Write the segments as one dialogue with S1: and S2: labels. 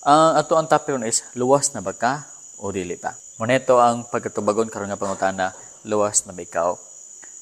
S1: Ang ato ang topic is luwas na ba ka o dili pa. Moneto ang pagkatubagon karon nga pangutana, luwas na ba ikaw.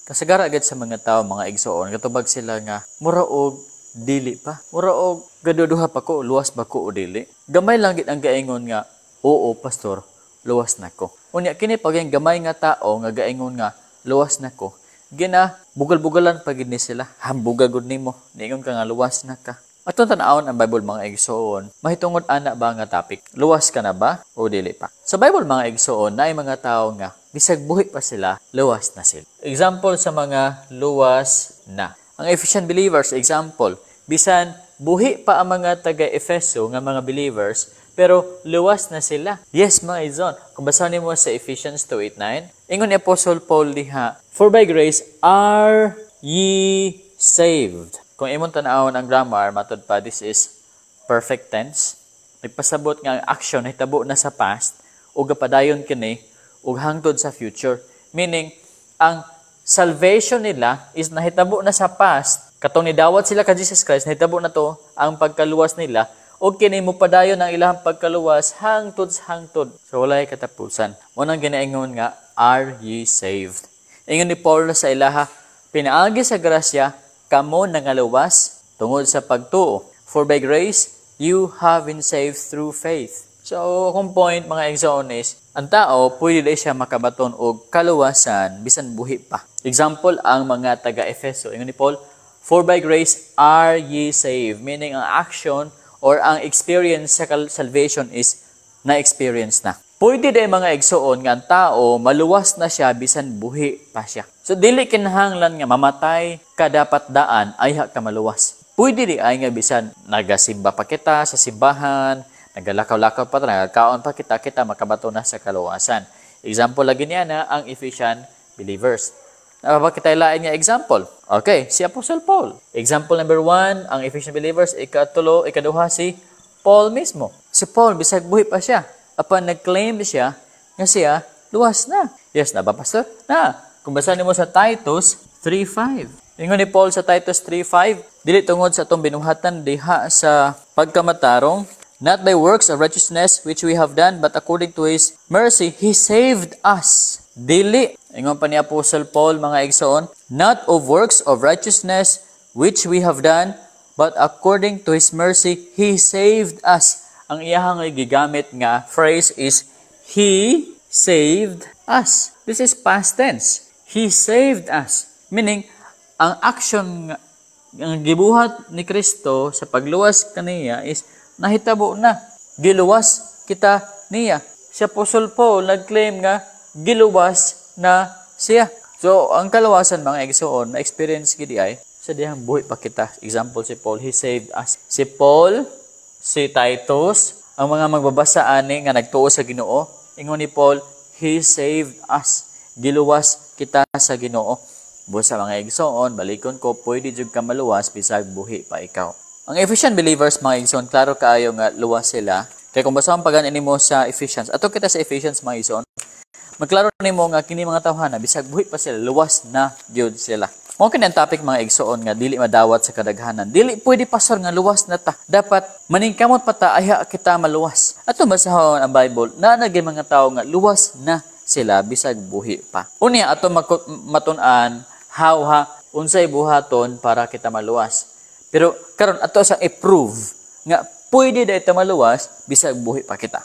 S1: Kasagara agad sa mga tao, mga igsoon, katubag sila nga mura og dili pa. Mura og gaduduha pa ko, luwas ba ko o dili. Gamay lang gid ang gaingon nga, oo pastor, luwas na ko. Unya kini pag yung gamay nga tao nga gaingon nga luwas na ko, gina bugal-bugalan pag ni sila. Hambuga gud nimo, niingon ka nga luwas na ka. Atong tan-awon ang Bible mga igsoon, mahitungod ana ba nga topic? Luwas ka na ba o dili pa? Sa Bible mga igsoon, naay mga tao nga bisag buhi pa sila, luwas na sila. Example sa mga luwas na. Ang Ephesian believers, example, bisan buhi pa ang mga taga-Efeso nga mga believers, pero luwas na sila. Yes mga igsoon, kung basahin mo sa Ephesians 2:8-9, ingon ni Apostle Paul diha, "For by grace are ye saved." Kung imong tan-awon ang grammar, matod pa, this is perfect tense. Nagpasabot nga ang action hitabo na sa past ug gapadayon kini ug hangtod sa future. Meaning, ang salvation nila is nahitabo na sa past. Katong nidawat sila ka Jesus Christ, nahitabo na to ang pagkaluwas nila ug kini mopadayon ang ilahang pagkaluwas hangtod sa hangtod. So walay katapusan. Mo nang ginaingon nga, are ye saved? Ingon ni Paul sa ilaha, pinaagi sa grasya kamo nangaluwas tungod sa pagtuo. For by grace, you have been saved through faith. So, kung point mga igsoon is, ang tao, pwede na siya makabaton og kaluwasan, bisan buhi pa. Example, ang mga taga-Efeso. Ingon ni Paul, for by grace are ye saved. Meaning, ang action or ang experience sa salvation is na-experience na. Pwede din mga igsoon nga ang tao, maluwas na siya, bisan buhi pa siya. So, dili kinahanglan nga mamatay ka dapat daan, ay ka maluwas. Pwede di ay nga bisan nagasimba pa kita sa simbahan, nagalakaw-lakaw pa, nagkaon pa kita makabato na sa kaluwasan. Example lagi niya na ang Ephesian believers. Napapakitailain nga example. Okay, si Apostle Paul. Example number 1, ang Ephesian believers, ikaduha si Paul mismo. Si Paul, bisag buhi pa siya. Apan nag-claim siya nga siya, luwas na. Yes, na ba, Pastor? Na. Kung basahin mo sa Titus 3:5. Ingon ni Paul sa Titus 3:5, dili tungod sa atong binuhatan diha sa pagkamatarong, not by works of righteousness which we have done, but according to His mercy, He saved us. Dili, ingon pa ni Apostle Paul, mga igsoon, not of works of righteousness which we have done, but according to His mercy, He saved us. Ang iyahang gigamit nga phrase is, He saved us. This is past tense. He saved us. Meaning, ang action ang gibuhat ni Kristo sa pagluwas kaniya is nahitabo na. Giluwas kita niya. Si Apostle Paul nag-claim nga giluwas na siya. So, ang kaluwasan mga igsoon, na-experience gidi ay sa dihang buhi pa kita. Example si Paul, he saved us. Si Paul, si Titus, ang mga magbabasa ani nga nagtuo sa Ginoo, ingon ni Paul, he saved us. Giluwas kita sa Ginoo. Busa mga igsoon, balikon ko, pwede jud ka maluwas bisag buhi pa ikaw. Ang Ephesian believers, mga igsoon, klaro kaayo nga luwas sila. Kaya kung basahon pagan nimo sa Ephesians, ato kita sa Ephesians, mga igsoon, magklaro nimo nga kini mga tawhana bisag buhi pa sila, luwas na gyud sila. Mao kini ang topic mga igsoon nga dili madawat sa kadaghanan. Dili pwede pastor nga luwas na ta. Dapat maningkamot pa ta aya kita maluwas. Ato basahon ang Bible, naanagay mga tawo nga luwas na sila bisag buhi pa. Unya ato matun-an unsay buhaton para kita maluwas. Pero karon ato sa i-prove nga pwede da ita maluwas bisag buhi pa kita.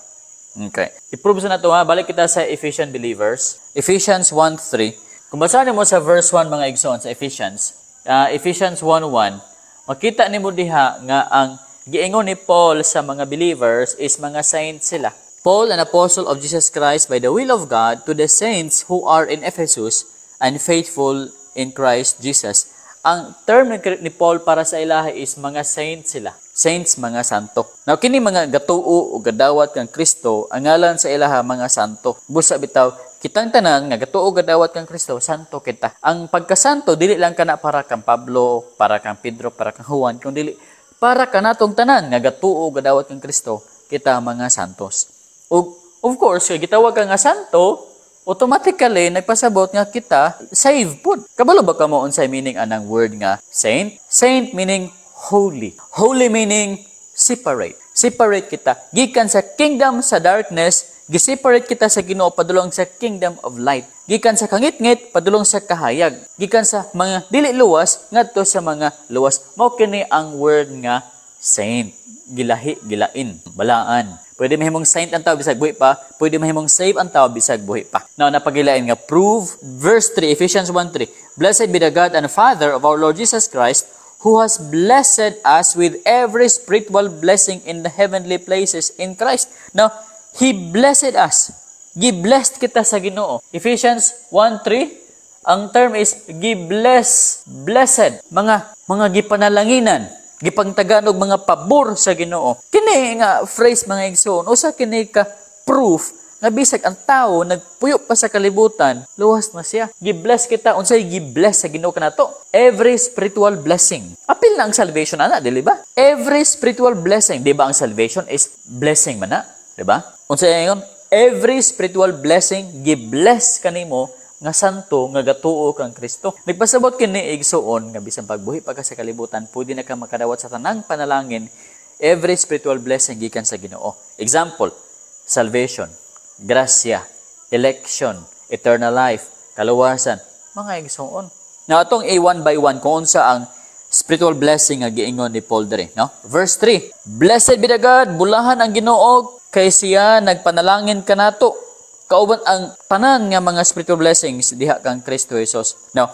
S1: Okay. I-prove sa nato ha, balik kita sa Ephesian believers. Ephesians 1:3. Kung basahin mo sa verse 1 mga igsoon sa Ephesians 1:1, makita nimo diha nga ang giingon ni Paul sa mga believers is mga saints sila. Paul, an apostle of Jesus Christ by the will of God, to the saints who are in Ephesus and faithful in Christ Jesus. Ang term ni Paul para sa ilaha is mga saints sila. Saints, mga santo. Now, kini mga gatuo o gadawat kang Kristo, ang ngalan sa ilaha mga santo. Busa bitaw, kitang tanan nga gatuo gadawat kang Kristo, santo kita. Ang pagkasanto, dili lang kana para kang Pablo, para kang Pedro, para kang Juan, kundi para kanatong tanan nga gatuo gadawat kang Kristo, kita mga santos. Of course, kay gitawag ka nga santo, automatically nagpasabot nga kita save pud. Kabalo ba kamo unsay meaning anang word nga saint? Saint meaning holy. Holy meaning separate. Separate kita. Gikan sa kingdom sa darkness, gi-separate kita sa Ginoo padulong sa kingdom of light. Gikan sa kangit-ngit padulong sa kahayag. Gikan sa mga dili luwas ngadto sa mga luwas. Mao kini ang word nga saint. Gilahi, gilain, balaan. Pwede mahimong saint ang tao bisag buhi pa, pwede mahimong save ang tao bisag buhi pa. Now napagilain nga prove verse 3 Ephesians 1:3. Blessed be the God and Father of our Lord Jesus Christ, who has blessed us with every spiritual blessing in the heavenly places in Christ. Now, He blessed us. Gi-blessed kita sa Ginoo. Ephesians 1:3, ang term is gi-bless, blessed. Mga gipanalanginan, gipangtagan og mga pabor sa Ginoo. Kini nga phrase mga igsoon, usa kini ka proof nga bisag ang tao nagpuyo pa sa kalibutan, luwas na siya. Gi-bless kita, unsay gi-bless sa Ginoo kanato? Every spiritual blessing. Apil na ang salvation ana, dili ba? Every spiritual blessing, di ba ang salvation is blessing man na, di ba? Unsay ayon? Every spiritual blessing gi-bless kanimo nga santo nga gatuo kang Kristo. Nagpasabot kini igsoon nga bisan pagbuhi pa ka sa kalibutan, pwede na ka makadawat sa tanang panalangin. Every spiritual blessing gikan sa Ginoo. Example, salvation, grasya, election, eternal life, kaluwasan, mga igsoon. Now, atong one by one, kung unsa ang spiritual blessing nga giingon ni Paul dere, no? Verse 3, Blessed be the God, bulahan ang Ginoo, kay siya nagpanalangin kanato. Kauban ang tanan nga mga spiritual blessings diha kang Kristo Jesus. Now,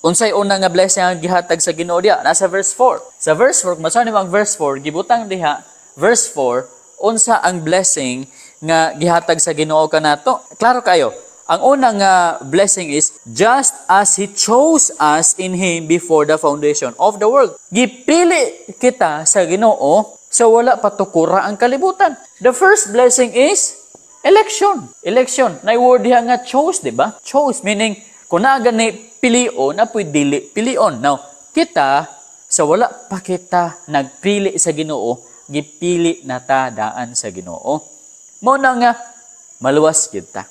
S1: unsay una nga blessing ang gihatag sa Ginoo diha? Nasa verse 4. Sa verse 4, masabi mo ang verse 4, gibutang diha, verse 4, unsa ang blessing nga gihatag sa Ginoo kanato? Klaro kayo. Ang unang blessing is, just as He chose us in Him before the foundation of the world. Gipili kita sa Ginoo sa wala patukura ang kalibutan. The first blessing is election. Election. Na word diha nga chose, di ba? Chose, meaning, kung naagani pilion, na pwede dili pilion. Now, kita, sa wala pa kita nagpili sa Ginoo, gipili na ta daan sa Ginoo. Muna nga, maluwas kita.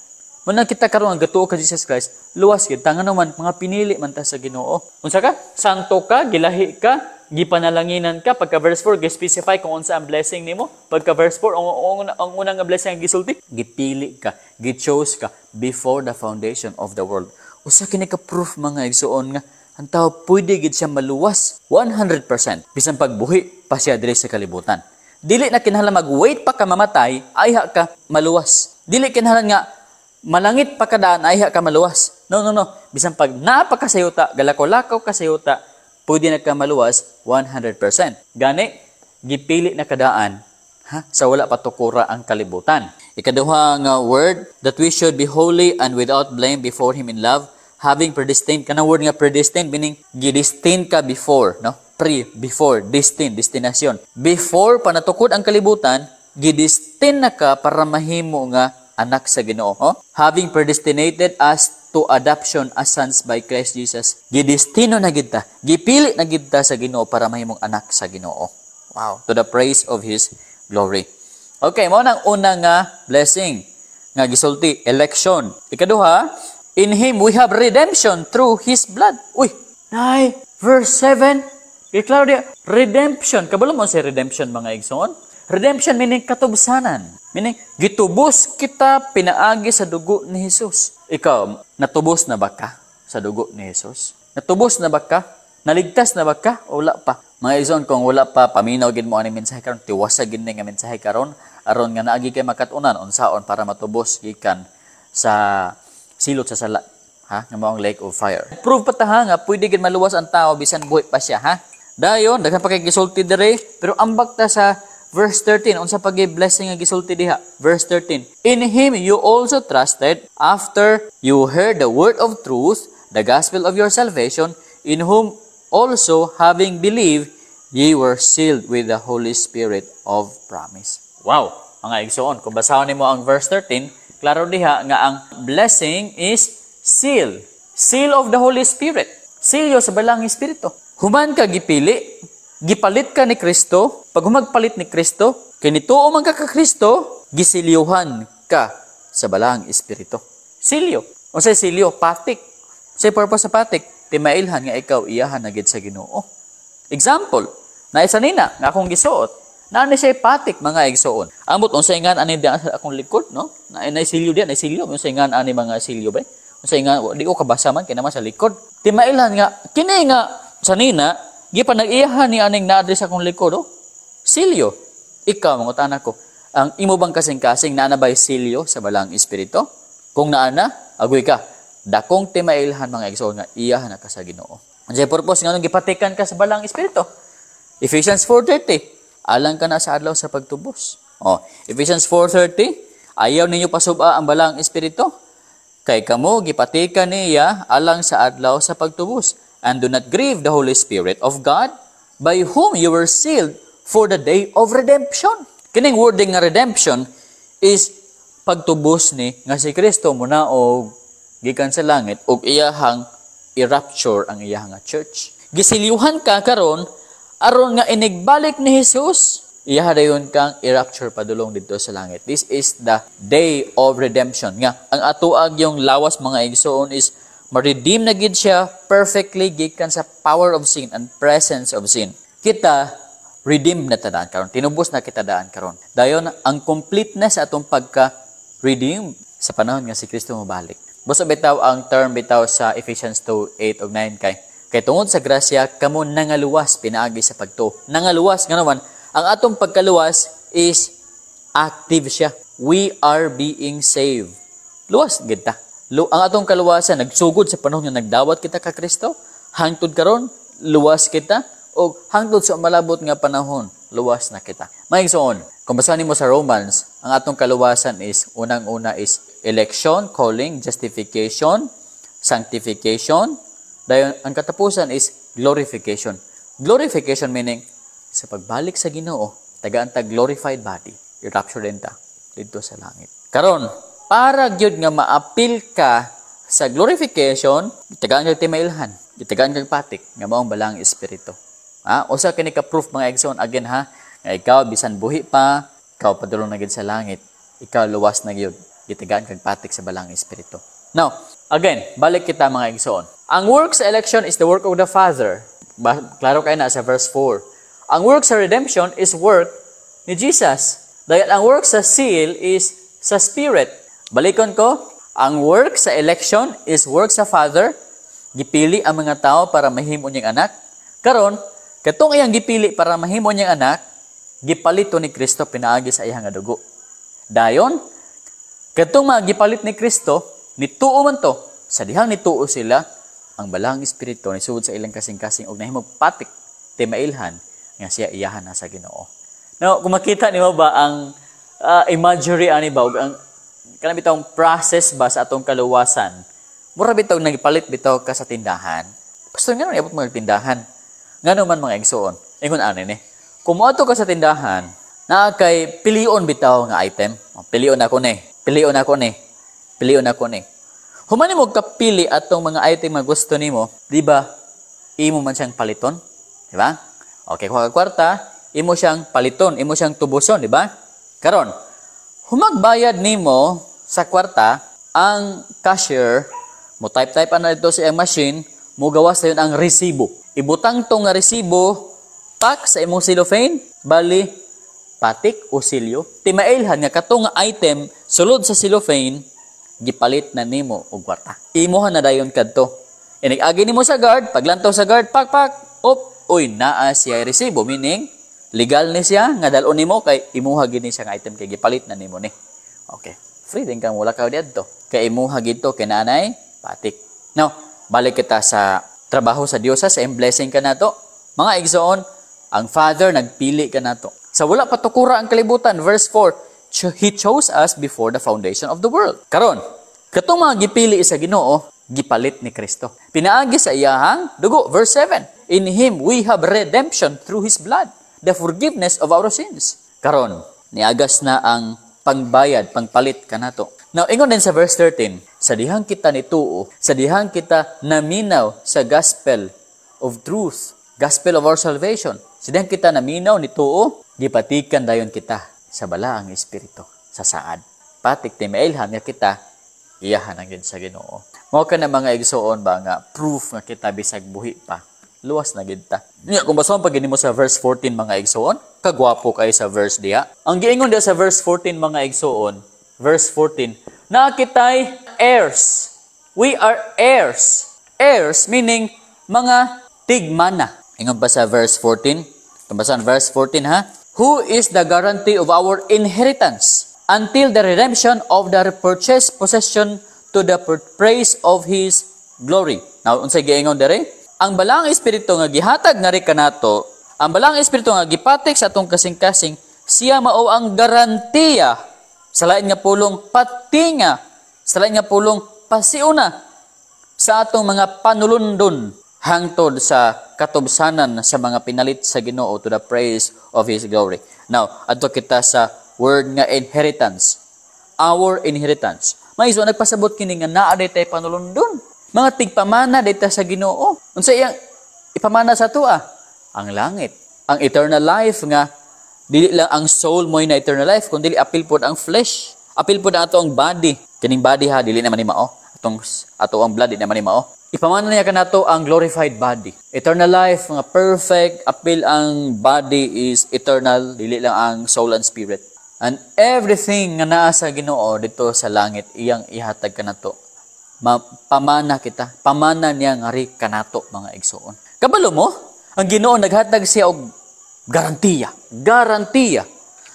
S1: Muna kita karon ang gatuo ka Jesus Christ, luwas kita. Nga naman, mga pinili man ta sa Ginoo. Unsa ka? Santo ka, gilahi ka, gipanalanginan ka. Pagka verse 4, gi-specify kung unsa ang blessing nimo. Pagka verse 4, ang unang blessing ang gisulti, gipili ka, gi-chose ka before the foundation of the world. Usa kini ka proof mga igsuon nga ang tao pwede gid siya maluwas 100% bisan pagbuhi pa siya diri sa kalibutan. Dili na kinahanglan mag-wait pa ka mamatay, ayha ka maluwas. Dili kinahanglan nga malangit pa kadaan, ayha ka maluwas. No. Bisan pag napakasayuta, galako-lakaw kasayuta, pwede na ka maluwas 100%. Gani, gipili na kadaan sa wala patukura ang kalibutan. Ikaduha nga word, that we should be holy and without blame before Him in love, having predestined. Kanang word nga predestined, meaning gidestined ka before, no? Before, destination. Before panatukod ang kalibutan, gidestined na ka para mahimo nga anak sa Ginoo. Having predestinated us to adoption as sons by Christ Jesus. Gidestino na gid ta, gipili na gid ta sa Ginoo para mahimong anak sa Ginoo. Wow, to the praise of His glory. Okay, mo nang una nga blessing nga gisulti, election. Ikaduha, in Him we have redemption through His blood. Uy, nay, verse 7, iklaro dia, redemption. Kabalo mo sa redemption mga igsoon? Redemption meaning katubsanan. Meaning, gitubos kita pinaagi sa dugo ni Jesus. Ikaw, natubos na ba ka sa dugo ni Jesus? Natubos na ba ka? Naligtas na ba ka? O wala pa? Mga igsoon, kung wala pa, paminaw gid mo ang mensahe karon, tiwasag gid nga mensahe karon, aron nga naagi kay makatunan unsaon para matubos gikan sa silot sa sala, nga mao ang lake of fire. Prove pa ta nga pwede gid maluwas ang tao bisan buhi pa siya, Dayon, daghan pa kay gisulti diri, pero ambak ta sa verse 13, unsa pa gi blessing nga gisulti diha? Verse 13. In Him you also trusted after you heard the word of truth, the gospel of your salvation, in whom also having believed, ye were sealed with the Holy Spirit of promise. Wow, mga igsoon, kung basahon nimo ang verse 13, klaro diha nga ang blessing is seal. Seal of the Holy Spirit. Seal yo sa balang espiritu. Human ka gipili, gipalit ka ni Kristo, pag humagpalit ni Kristo, kinituo man ka Kristo, gisilyuhan ka sa balang espiritu. Silyo. O sa silyo, patik. Sa purpose sa patik, timailhan nga ikaw iyahan na gid sa Ginoo. Example, na isa nina nga akong gisuot. Naani siya patik mga igsoon. Amot unsay ngan ani diyan sa akong likod, no? Nay silyo diyan, nay silyo unsay ngan ani mga silyo ba? Unsay ngan di ko kabasa man kinama sa likod. Timailhan nga kini nga sanina gipanag-iyahan ni aning naadri sa akong likod, oh. Silyo. Ikaw mga tanak ko, ang imo bang kasing-kasing naana bay silyo sa balang espiritu? Kung naana, agoy ka. Dakong timailhan mga igsoon nga iyahan na ka sa Ginoo. Unsay purpose nganong gipatikan ka sa balang espiritu? Ephesians 4:30. Alang ka na sa adlaw sa pagtubos. Ephesians 4:30, ayaw ninyo pasuba ang balang espiritu. Kay kamo gipatikan niya alang sa adlaw sa pagtubos. And do not grieve the Holy Spirit of God, by whom you were sealed for the day of redemption. Kining wording nga redemption is pagtubos ni nga si Kristo muna og gikan sa langit og iyahang i-rapture ang iyahang church. Gisiliuhan ka karon aron nga inigbalik ni Jesus, iya dayon kang i-rapture padulong dito sa langit. This is the day of redemption. Nga, ang atuag yung lawas mga igsoon is ma-redeem na gid siya perfectly gikan sa power of sin and presence of sin. Kita redeem na tadaan karon. Tinubos na kita daan karon. Dayon ang completeness atong pagka-redeem sa panahon nga si Kristo mobalik. Busa bitaw ang term bitaw sa Ephesians 2:8 ug 9 kay tungod sa grasya, kamo nangaluwas pinaagi sa pagtuo. Nangaluwas, nga naman, ang atong pagkaluwas is active siya. We are being saved. Luwas, gita. Ang atong kaluwasan, nagsugod sa panahon nga nagdawat kita ka Kristo. Hangtod karon, luwas kita. O hangtod sa malabot nga panahon, luwas na kita. Maigsoon, kung basahin mo sa Romans, ang atong kaluwasan is, unang-una is election, calling, justification, sanctification. Dayon ang katapusan is glorification. Glorification meaning sa pagbalik sa Ginoo, tagaan ta glorified body, i-rapture din ta dito sa langit. Karon, para gyud nga maapil ka sa glorification, tagaan kag timailhan, tagaan kag patik nga maong balang espiritu. Usa kini ka proof mga igsoon again ha, nga ikaw bisan buhi pa, ikaw padulong na gyud sa langit, ikaw luwas na gyud, gitagaan kag patik sa balang espiritu. Now, again, balik kita mga igsoon. Ang work sa election is the work of the Father. Klaro kayo na sa verse 4. Ang work sa redemption is work ni Jesus. Dahil ang work sa seal is sa Spirit. Balikon ko, ang work sa election is work sa Father. Gipili ang mga tao para mahimo niyang anak. Karon, katong iyang gipili para mahimo niyang anak, gipalito ni Kristo pinaagi sa iyang dugo. Dayon, katong mga gipalit ni Kristo, nituo man to, sa dihang nituo sila, ang balang espiritu ni sugod sa ilang kasing-kasing og nahimong patik timailhan nga siya iyahan na sa Ginoo. Now, kung makita niyo ba ang imagery ani ba og ang kanang bitawng process ba sa atong kaluwasan, mura bitaw nagipalit bitaw ka sa tindahan. Gusto nga niabot mga tindahan. Ngano man mga igsoon. Ingon ani ni. Kung moadto ka sa tindahan, na kay pilion bitaw nga item. Pilion ako ni. Pilion ako ni. Pilion ako ni. Humani mo kapili atong mga item nga gusto nimo, di ba? Imo man siyang paliton, di ba? Okay, kung kwarta, imo siyang paliton, imo siyang tubuson, di ba? Karon, humagbayad nimo sa kwarta, ang cashier, mo type ana dito sa iyang machine, mo gawas sayon ang resibo. Ibutang tong nga resibo pak sa imong cellophane, bali patik o silyo. Timailhan nga katong item sulod sa cellophane, gipalit na nimo og kwarta. Imuha na dayon kadto. Inig-agi nimo sa guard, paglantaw sa guard, pak, uy, naa siya resibo, meaning legal ni siya nga dalon nimo kay imuha gid ni siya nga item kay gipalit na nimo ni. Okay. Free din kang wala ka didto. Kay imuha gid to kay nanay patik. Now, balik kita sa trabaho sa Dios sa blessing ka nato. Mga igsoon, ang Father nagpili ka nato. Sa wala patukura ang kalibutan, verse 4, He chose us before the foundation of the world. Karon, katong mga gipili sa Ginoo, gipalit ni Kristo. Pinaagi sa iyahang dugo, verse 7. In Him we have redemption through His blood, the forgiveness of our sins. Karon, niagas na ang pangbayad, pangpalit kanato. Now, ingon din sa verse 13, sa dihang kita nituo, sa dihang kita naminaw sa gospel of truth, gospel of our salvation, sa dihang kita naminaw nituo, gipatikan dayon kita sa balaang espiritu, sa saad. Patik timailhan nga kita, iyahan ang sa Ginoo. Mao ka na mga igsoon ba nga proof nga kita bisag buhi pa. Luwas na gid ta. Kung basahon pag mo sa verse 14 mga igsoon, kagwapo kay sa verse diha. Ang giingon diha sa verse 14 mga igsoon, verse 14, na kitay heirs. We are heirs. Heirs meaning mga tigmana. Ingon pa sa verse 14. Tumbasan verse 14 ha. Who is the guarantee of our inheritance until the redemption of the purchased possession to the praise of His glory. Now, unsay giingon dere? Ang balang espiritu nga gihatag nga ri kanato, ang balang espiritu nga gipatik sa atong kasing-kasing, siya mao ang garantiya sa lain nga pulong patinga, sa lain nga pulong pasiuna sa atong mga panulundon hangtod sa katubsanan sa mga pinalit sa Ginoo to the praise of His glory. Now, adto kita sa word nga inheritance. Our inheritance. May iso nagpasabot kini nga naa daytay panulundon. Mga tigpamana dayta sa Ginoo. Unsa iyang ipamana sa tuwa? Ang langit. Ang eternal life nga dili lang ang soul mo na eternal life kundi apil pod ang flesh. Apil pod ang atong body. Kining body ha dili naman ni mao. Ato ang blood di naman ni mao. Ipamana niya kanato ang glorified body. Eternal life nga perfect, apil ang body is eternal, dili lang ang soul and spirit. And everything nga naa sa Ginoo dito sa langit iyang ihatag kanato. Pamana kita. Pamana niya nga ri kanato mga igsoon. Kabalo mo, ang Ginoo naghatag siya og garantiya. Garantiya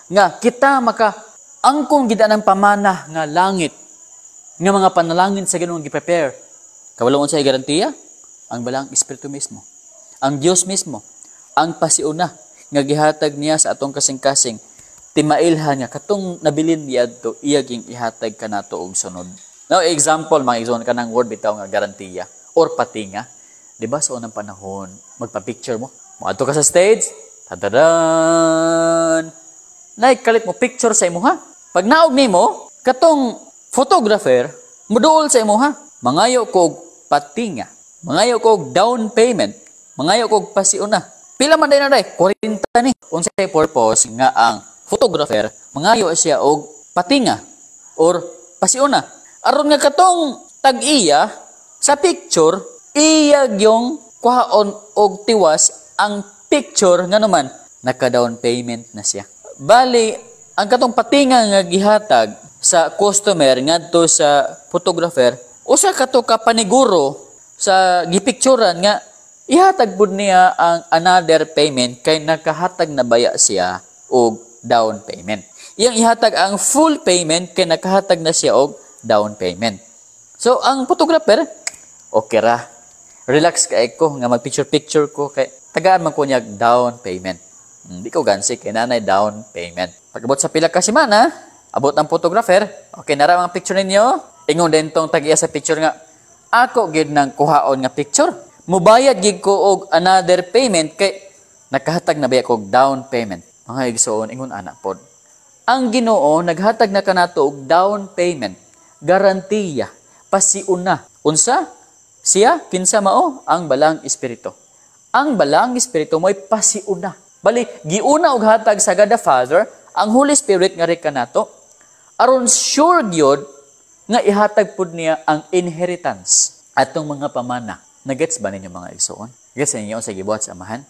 S1: nga kita maka angkong gid ng pamana nga langit nga mga panalangin sa Ginoo gi-prepare. Kabalo mo sa garantiya? Ang balang espiritu mismo. Ang Dios mismo. Ang pasiuna nga gihatag niya sa atong kasing-kasing. Timailhan nga katong nabilin niya to iyaging ihatag kanato og sunod. Now, example, mga igsoon ka ng word bitaw nga garantiya or patinga. Diba sa unang panahon, magpa-picture mo. Maadto ka sa stage, tadadan! Naikalit mo picture sa imuha. Pag naog nimo, katong photographer, muduol sa imuha. Mangayo ko patinga. Mangayo ko down payment. Mangayo ko pasiuna. Pila man day na day? 40 ni. Unsay purpose nga ang photographer mangayo siya og patinga or pasiuna. Aron nga katong tag-iya sa picture, iya yung kuhaon og tiwas ang picture nga naman naka-down payment na siya. Bali, ang katong patinga nga gihatag sa customer ngadto sa photographer, usa kato ka paniguro sa gipicturan nga ihatag pud niya ang another payment kay nakahatag na baya siya og down payment. Iyang ihatag ang full payment kay nakahatag na siya og down payment. So ang photographer okay ra. Relax kay ko nga mag-picture ko kay tagaan man ko niya down payment. Di ko gansi kay nanay down payment. Pag-abot sa pila ka semana, abot ang photographer, okay na ra ang picture ninyo. Ingon din tong tag-iya sa picture nga, ako gid nang kuhaon nga picture. Mubayad gid ko og another payment kay nakahatag na ba ko down payment. Mga igsoon, ingon ana pod. Ang Ginoo naghatag na kanato og down payment, garantiya, pasiuna. Unsa? Siya kinsa mao ang balang espiritu. Ang balang espiritu mo'y pasiuna. Bali, giuna og hatag sa God the Father, ang Holy Spirit nga ri kanato. Aron sure gyud nga ihatag pud niya ang inheritance atong mga pamana. Nagets ba ninyo mga igsoon? Gets ninyo sa gibuhat sa amahan?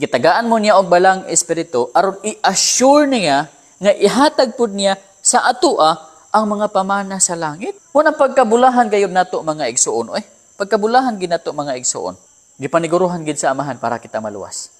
S1: Gitagaan mo niya og balang espiritu aron i-assure niya nga ihatag pud niya sa atua ang mga pamana sa langit. Muna pagkabulahan gayud nato mga igsoon, pagkabulahan gid nato mga igsoon. Gipaniguruhan gid sa amahan para kita maluwas.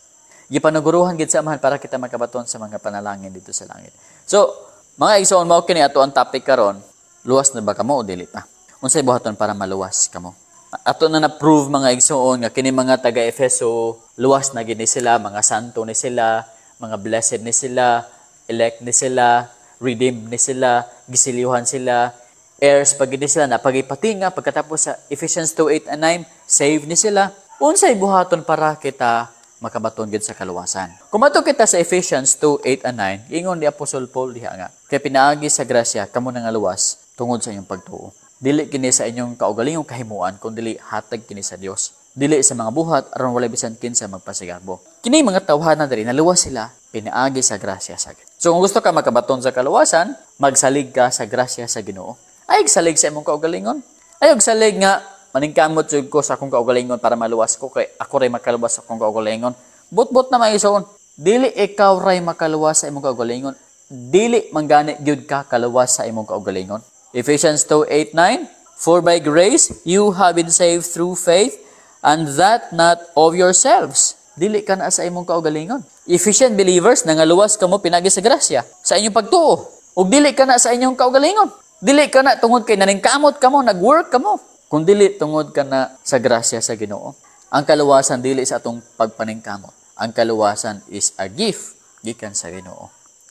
S1: Gipaniguruhan gid sa amahan para kita makabaton sa mga panalangin dito sa langit. So, mga igsoon, mao kini ato ang topic karon. Luwas na ba kamo o dili pa? Unsay buhaton para maluwas kamo? Ato na na-prove mga igsoon nga kini mga taga-Efeso, luwas na gid ni sila, mga santo ni sila, mga blessed ni sila, elect ni sila, redeemed ni sila, gisiliuhan sila, heirs pag ni sila, napagipatinga pagkatapos sa Ephesians 2:8 and 9, saved ni sila. Unsay buhaton para kita makabaton gid sa kaluwasan? Kumato kita sa Ephesians 2:8 and 9, ingon ni Apostol Paul diha nga, kay pinaagi sa grasya kamo nga luwas tungod sa inyong pagtuo. Dili kini sa inyong kaugalingong kahimuan, kundi dili hatag kini sa Dios. Dili sa mga buhat aron walay bisan kinsa magpasigarbo. Kini mga tawhanan diri naluwas sila pinaagi sa grasya saged. So kung gusto ka makabaton sa kaluwasan, magsalig ka sa grasya sa Ginoo. Ay salig sa imong kaugalingon. Ay salig nga maningkamot jud ko sa akong kaugalingon para maluwas ko kay ako ray makaluwas sa akong kaugalingon. Bot-bot na maison. Dili ikaw ray makaluwas sa imong kaugalingon. Dili manggani gyud ka kaluwas sa imong kaugalingon. Ephesians 2:8-9, for by grace you have been saved through faith, and that not of yourselves. Dili ka na sa imong kaugalingon. Efficient believers, nangaluwas kamo pinagi sa grasya sa inyong pagtuo. Ug dili ka na sa inyong kaugalingon. Dili ka na tungod kay naningkamot kamo, nag-work kamo. Kung dili tungod ka na sa grasya sa Ginoo. Ang kaluwasan dili sa atong pagpaningkamot. Ang kaluwasan is a gift gikan sa Ginoo.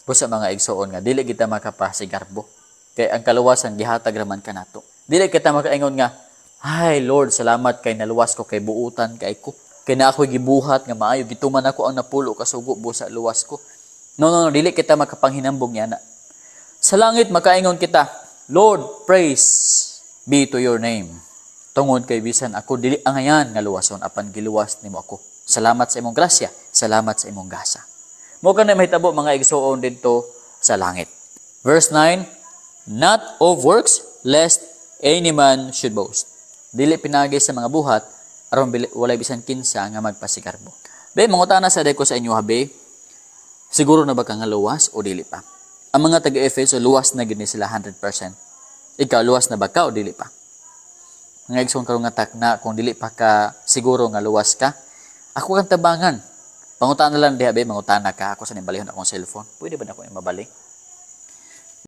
S1: Sa mga igsoon nga dili kita makapasigarbo. Kay ang kaluwasan gihatag raman kanato. Dili kita makaingon nga, "Ay Lord, salamat kay naluwas ko kay buutan kay ko. Kay na ako gibuhat nga maayo gituman ako ang napulo kasugo busa luwas ko." No, dili kita makapanghinambong yana. Sa langit makaingon kita, "Lord, praise be to your name." Tungod kay bisan ako dili angayan nga luwason apan giluwas nimo ako. Salamat sa imong grasya, salamat sa imong gasa. Mo kanay mahitabo mga igsoon didto sa langit. Verse 9, not of works, lest any man should boast. Dili pinagi sa mga buhat, aron walay bisan kinsa nga magpasigarbo. Be, mangutana sa deko sa inyo habe, siguro na ba ka nga luwas o dili pa? Ang mga taga-Efeso, luwas na gini sila 100%. Ikaw, luwas na ba ka o dili pa? Mga igsoon karong nga takna, kung dili pa ka siguro nga luwas ka, ako kang tabangan. Pangutana lang diha be, mangutana ka, ako sa nimbalihon akong cellphone. Pwede ba na ako mabalik?